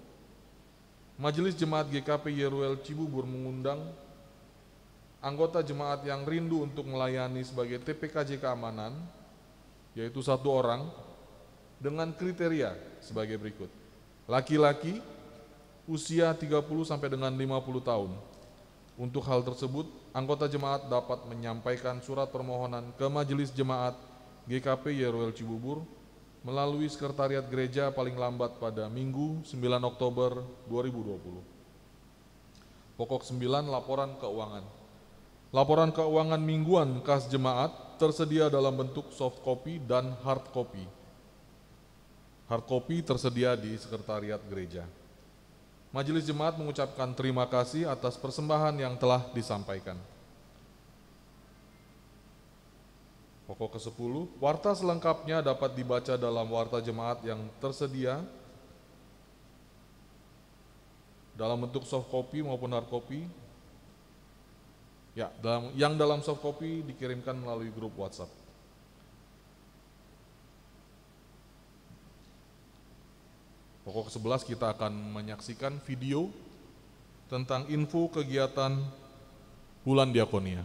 Majelis Jemaat GKP Yeruel Cibubur mengundang anggota jemaat yang rindu untuk melayani sebagai TPKJ Keamanan, yaitu 1 orang, dengan kriteria sebagai berikut. Laki-laki usia 30 sampai dengan 50 tahun. Untuk hal tersebut, anggota jemaat dapat menyampaikan surat permohonan ke Majelis Jemaat GKP YRWL Cibubur melalui Sekretariat Gereja paling lambat pada Minggu 9 Oktober 2020. Pokok 9, laporan keuangan. Laporan keuangan mingguan kas jemaat tersedia dalam bentuk soft copy dan hard copy. Hard copy tersedia di Sekretariat Gereja. Majelis Jemaat mengucapkan terima kasih atas persembahan yang telah disampaikan. Pokok ke-10, warta selengkapnya dapat dibaca dalam warta jemaat yang tersedia dalam bentuk soft copy maupun hard copy. Ya, yang dalam soft copy dikirimkan melalui grup WhatsApp. Pokok ke-11 kita akan menyaksikan video tentang info kegiatan Bulan Diakonia.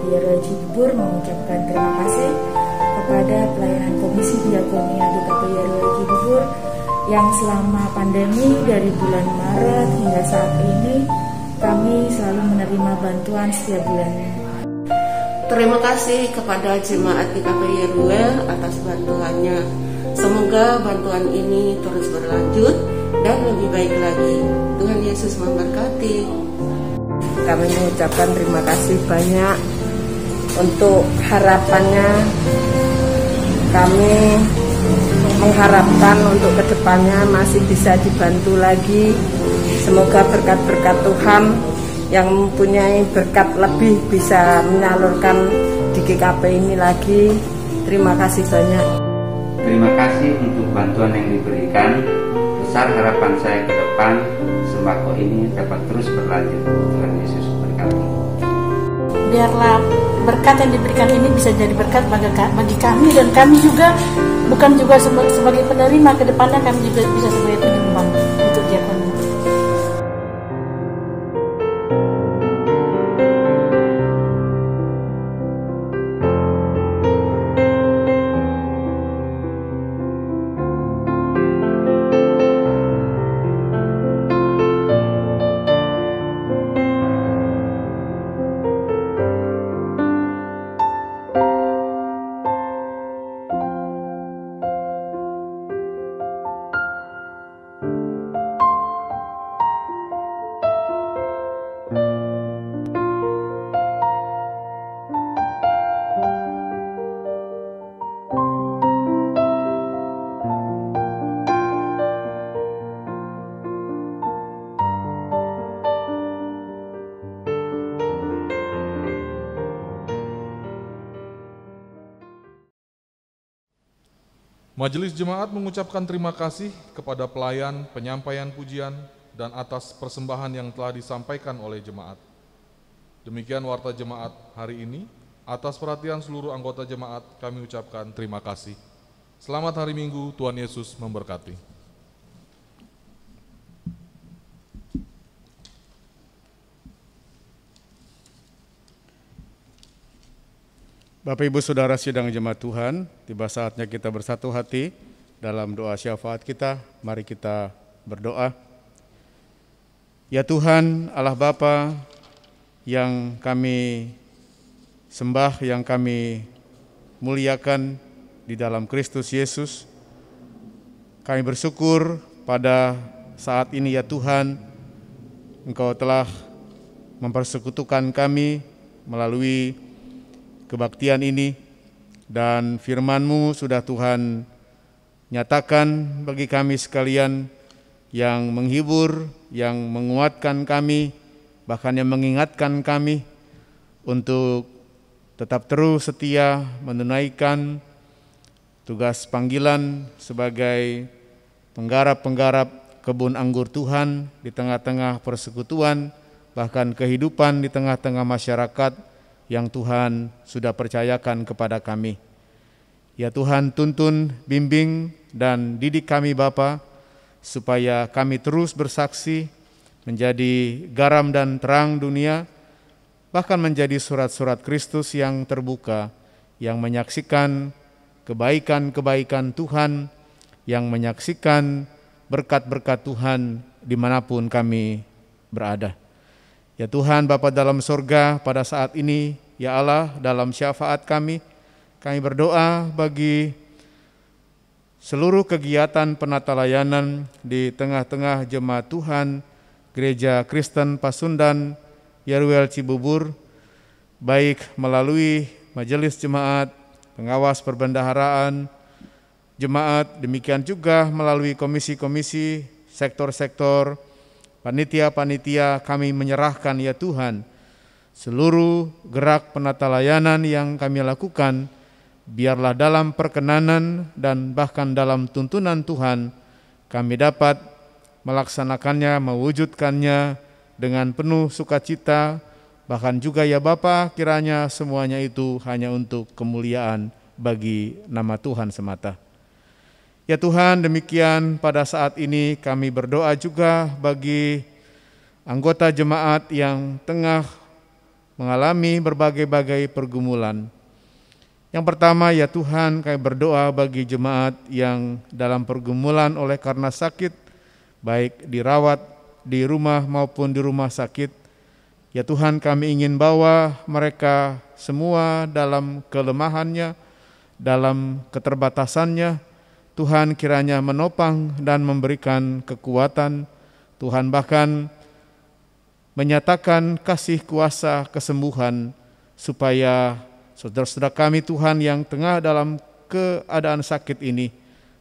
YRWL Cibubur mengucapkan terima kasih kepada pelayanan Komisi Diakonia GKP YRWL Cibubur yang selama pandemi dari bulan Maret hingga saat ini kami selalu menerima bantuan setiap bulannya. Terima kasih kepada jemaat GKP YRWL atas bantuannya. Semoga bantuan ini terus berlanjut dan lebih baik lagi. Tuhan Yesus memberkati. Kami mengucapkan terima kasih banyak untuk harapannya. Kami mengharapkan untuk kedepannya masih bisa dibantu lagi. Semoga berkat-berkat Tuhan yang mempunyai berkat lebih bisa menyalurkan di GKP ini lagi. Terima kasih banyak. Terima kasih untuk bantuan yang diberikan. Besar harapan saya ke depan sembako ini dapat terus berlanjut. Tuhan Yesus berkati. Biarlah berkat yang diberikan ini bisa jadi berkat bagi kami, dan kami juga bukan juga sebagai penerima, ke depannya kami juga bisa sebagai penyumbang untuk diakoni. Majelis Jemaat mengucapkan terima kasih kepada pelayan, penyampaian pujian, dan atas persembahan yang telah disampaikan oleh jemaat. Demikian warta jemaat hari ini. Atas perhatian seluruh anggota jemaat, kami ucapkan terima kasih. Selamat hari Minggu, Tuhan Yesus memberkati. Bapak Ibu Saudara sidang jemaat Tuhan, tiba saatnya kita bersatu hati dalam doa syafaat kita. Mari kita berdoa. Ya Tuhan, Allah Bapa yang kami sembah, yang kami muliakan di dalam Kristus Yesus, kami bersyukur pada saat ini ya Tuhan, Engkau telah mempersekutukan kami melalui kebaktian ini, dan firman-Mu sudah Tuhan nyatakan bagi kami sekalian, yang menghibur, yang menguatkan kami, bahkan yang mengingatkan kami untuk tetap terus setia menunaikan tugas panggilan sebagai penggarap-penggarap kebun anggur Tuhan di tengah-tengah persekutuan, bahkan kehidupan di tengah-tengah masyarakat yang Tuhan sudah percayakan kepada kami. Ya Tuhan, tuntun, bimbing, dan didik kami Bapa, supaya kami terus bersaksi menjadi garam dan terang dunia, bahkan menjadi surat-surat Kristus yang terbuka, yang menyaksikan kebaikan-kebaikan Tuhan, yang menyaksikan berkat-berkat Tuhan dimanapun kami berada. Ya Tuhan, Bapa dalam sorga, pada saat ini, ya Allah, dalam syafaat kami berdoa bagi seluruh kegiatan penata layanan di tengah-tengah jemaat Tuhan Gereja Kristen Pasundan Yeruel Cibubur, baik melalui majelis jemaat, pengawas perbendaharaan jemaat, demikian juga melalui komisi-komisi, sektor-sektor, panitia-panitia. Kami menyerahkan ya Tuhan seluruh gerak penata layanan yang kami lakukan, biarlah dalam perkenanan dan bahkan dalam tuntunan Tuhan kami dapat melaksanakannya, mewujudkannya dengan penuh sukacita. Bahkan juga ya Bapa, kiranya semuanya itu hanya untuk kemuliaan bagi nama Tuhan semata. Ya Tuhan, demikian pada saat ini kami berdoa juga bagi anggota jemaat yang tengah mengalami berbagai-bagai pergumulan. Yang pertama ya Tuhan, kami berdoa bagi jemaat yang dalam pergumulan oleh karena sakit, baik dirawat di rumah maupun di rumah sakit. Ya Tuhan, kami ingin bawa mereka semua dalam kelemahannya, dalam keterbatasannya. Tuhan kiranya menopang dan memberikan kekuatan. Tuhan bahkan menyatakan kasih kuasa kesembuhan, supaya saudara-saudara kami Tuhan yang tengah dalam keadaan sakit ini,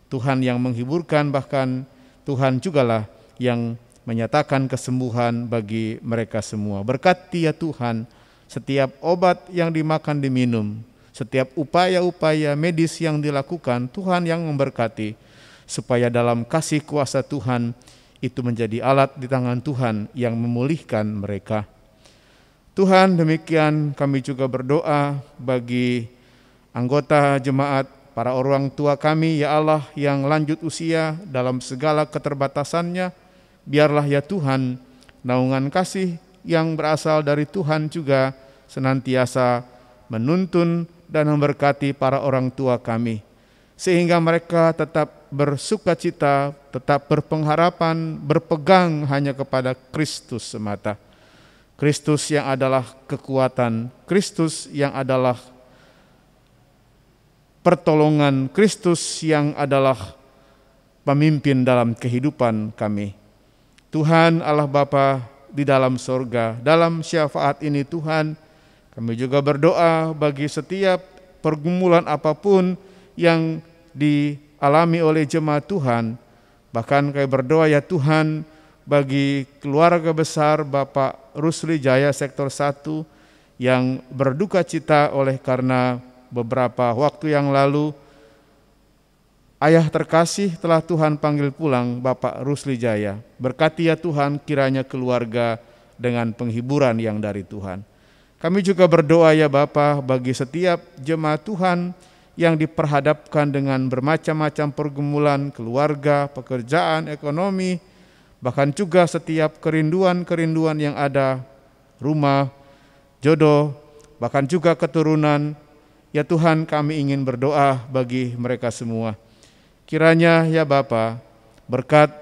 Tuhan yang menghiburkan, bahkan Tuhan jugalah yang menyatakan kesembuhan bagi mereka semua. Berkati ya Tuhan setiap obat yang dimakan diminum, setiap upaya-upaya medis yang dilakukan, Tuhan yang memberkati, supaya dalam kasih kuasa Tuhan itu menjadi alat di tangan Tuhan yang memulihkan mereka. Tuhan, demikian kami juga berdoa bagi anggota jemaat, para orang tua kami ya Allah yang lanjut usia dalam segala keterbatasannya. Biarlah ya Tuhan naungan kasih yang berasal dari Tuhan juga senantiasa menuntun dan memberkati para orang tua kami, sehingga mereka tetap bersukacita, tetap berpengharapan, berpegang hanya kepada Kristus semata. Kristus yang adalah kekuatan, Kristus yang adalah pertolongan, Kristus yang adalah pemimpin dalam kehidupan kami. Tuhan Allah Bapa di dalam sorga, dalam syafaat ini Tuhan, kami juga berdoa bagi setiap pergumulan apapun yang dialami oleh jemaat Tuhan. Bahkan kami berdoa ya Tuhan bagi keluarga besar Bapak Rusli Jaya Sektor 1 yang berduka cita oleh karena beberapa waktu yang lalu ayah terkasih telah Tuhan panggil pulang, Bapak Rusli Jaya. Berkati ya Tuhan kiranya keluarga dengan penghiburan yang dari Tuhan. Kami juga berdoa ya Bapa bagi setiap jemaat Tuhan yang diperhadapkan dengan bermacam-macam pergumulan keluarga, pekerjaan, ekonomi, bahkan juga setiap kerinduan-kerinduan yang ada, rumah, jodoh, bahkan juga keturunan. Ya Tuhan, kami ingin berdoa bagi mereka semua. Kiranya ya Bapa, berkat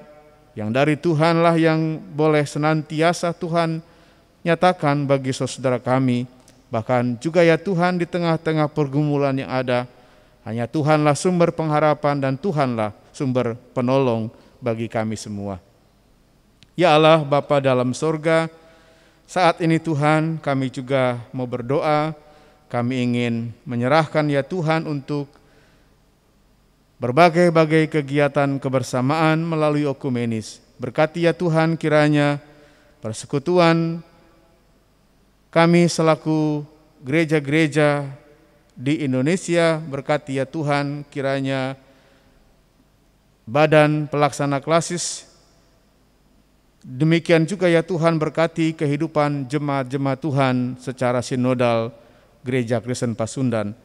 yang dari Tuhanlah yang boleh senantiasa Tuhan nyatakan bagi saudara kami, bahkan juga ya Tuhan di tengah-tengah pergumulan yang ada, hanya Tuhanlah sumber pengharapan dan Tuhanlah sumber penolong bagi kami semua. Ya Allah Bapa dalam sorga, Saat ini Tuhan, kami juga mau berdoa, kami ingin menyerahkan ya Tuhan untuk berbagai-bagai kegiatan kebersamaan melalui okumenis. Berkati ya Tuhan kiranya persekutuan kami selaku gereja-gereja di Indonesia, berkati ya Tuhan kiranya badan pelaksana klasis, demikian juga ya Tuhan berkati kehidupan jemaat-jemaat Tuhan secara sinodal Gereja Kristen Pasundan.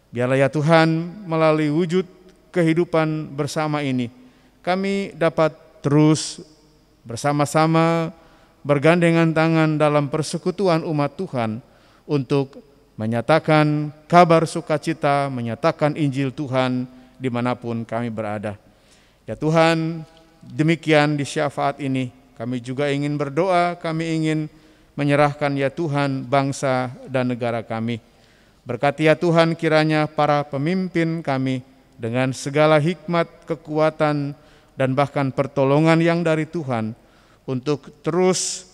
Biarlah ya Tuhan melalui wujud kehidupan bersama ini kami dapat terus bersama-sama bergandengan tangan dalam persekutuan umat Tuhan untuk menyatakan kabar sukacita, menyatakan Injil Tuhan dimanapun kami berada. Ya Tuhan, demikian di syafaat ini kami juga ingin berdoa, kami ingin menyerahkan ya Tuhan bangsa dan negara kami. Berkati ya Tuhan kiranya para pemimpin kami dengan segala hikmat, kekuatan, dan bahkan pertolongan yang dari Tuhan untuk terus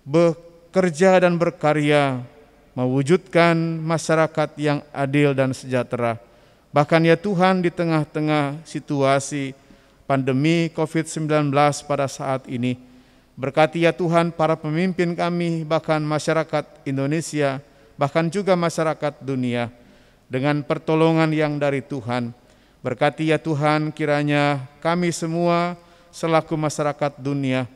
bekerja dan berkarya mewujudkan masyarakat yang adil dan sejahtera. Bahkan ya Tuhan di tengah-tengah situasi pandemi COVID-19 pada saat ini, berkati ya Tuhan para pemimpin kami, bahkan masyarakat Indonesia, bahkan juga masyarakat dunia dengan pertolongan yang dari Tuhan. Berkati ya Tuhan kiranya kami semua selaku masyarakat dunia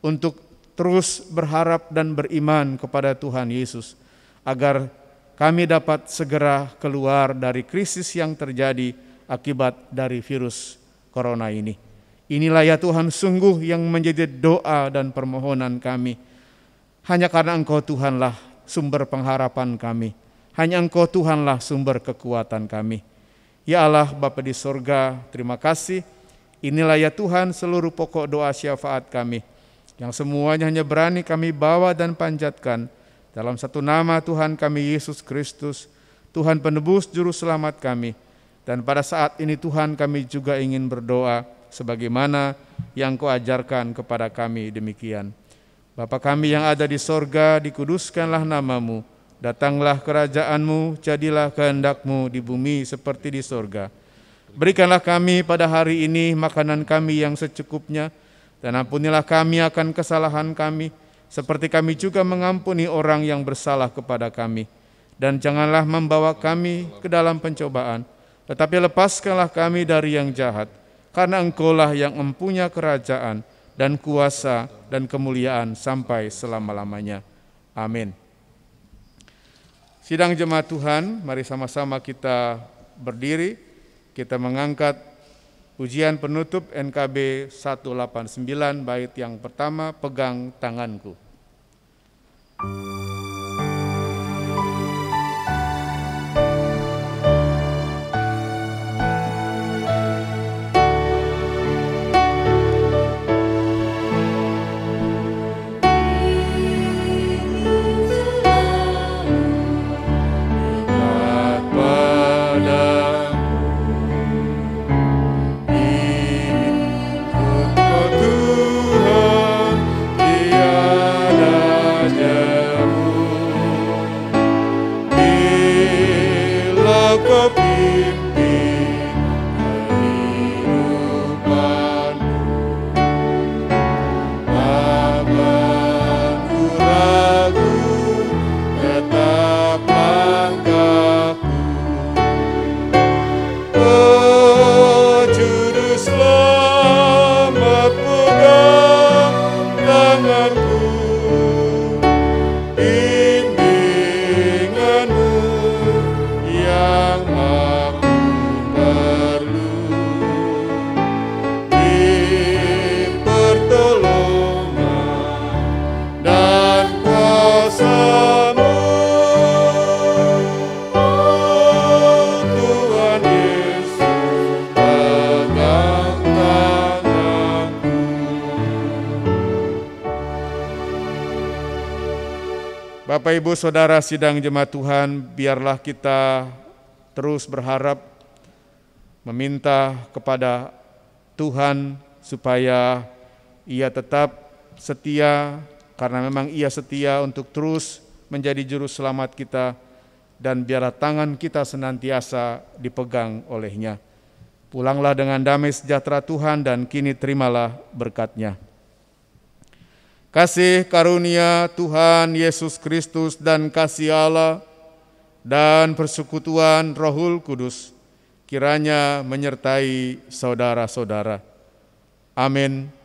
untuk terus berharap dan beriman kepada Tuhan Yesus, agar kami dapat segera keluar dari krisis yang terjadi akibat dari virus corona ini. Inilah ya Tuhan sungguh yang menjadi doa dan permohonan kami. Hanya karena Engkau Tuhanlah sumber pengharapan kami. Hanya Engkau Tuhanlah sumber kekuatan kami. Ya Allah Bapa di sorga, terima kasih. Inilah ya Tuhan seluruh pokok doa syafaat kami, yang semuanya hanya berani kami bawa dan panjatkan dalam satu nama Tuhan kami Yesus Kristus, Tuhan penebus juru selamat kami. Dan pada saat ini Tuhan kami juga ingin berdoa sebagaimana yang Kau ajarkan kepada kami demikian. Bapa kami yang ada di sorga, dikuduskanlah nama-Mu, datanglah kerajaan-Mu, jadilah kehendak-Mu di bumi seperti di sorga. Berikanlah kami pada hari ini makanan kami yang secukupnya, dan ampunilah kami akan kesalahan kami, seperti kami juga mengampuni orang yang bersalah kepada kami. Dan janganlah membawa kami ke dalam pencobaan, tetapi lepaskanlah kami dari yang jahat, karena Engkau-lah yang mempunyai kerajaan dan kuasa dan kemuliaan sampai selama-lamanya. Amin. Sidang jemaat Tuhan, mari sama-sama kita berdiri, kita mengangkat pujian penutup NKB 189 bait yang pertama, Pegang Tanganku. Bapak Ibu Saudara sidang jemaat Tuhan, biarlah kita terus berharap meminta kepada Tuhan supaya Ia tetap setia, karena memang Ia setia untuk terus menjadi juru selamat kita, dan biarlah tangan kita senantiasa dipegang oleh-Nya. Pulanglah dengan damai sejahtera Tuhan, dan kini terimalah berkat-Nya. Kasih karunia Tuhan Yesus Kristus dan kasih Allah dan persekutuan Rohul Kudus kiranya menyertai saudara-saudara. Amin.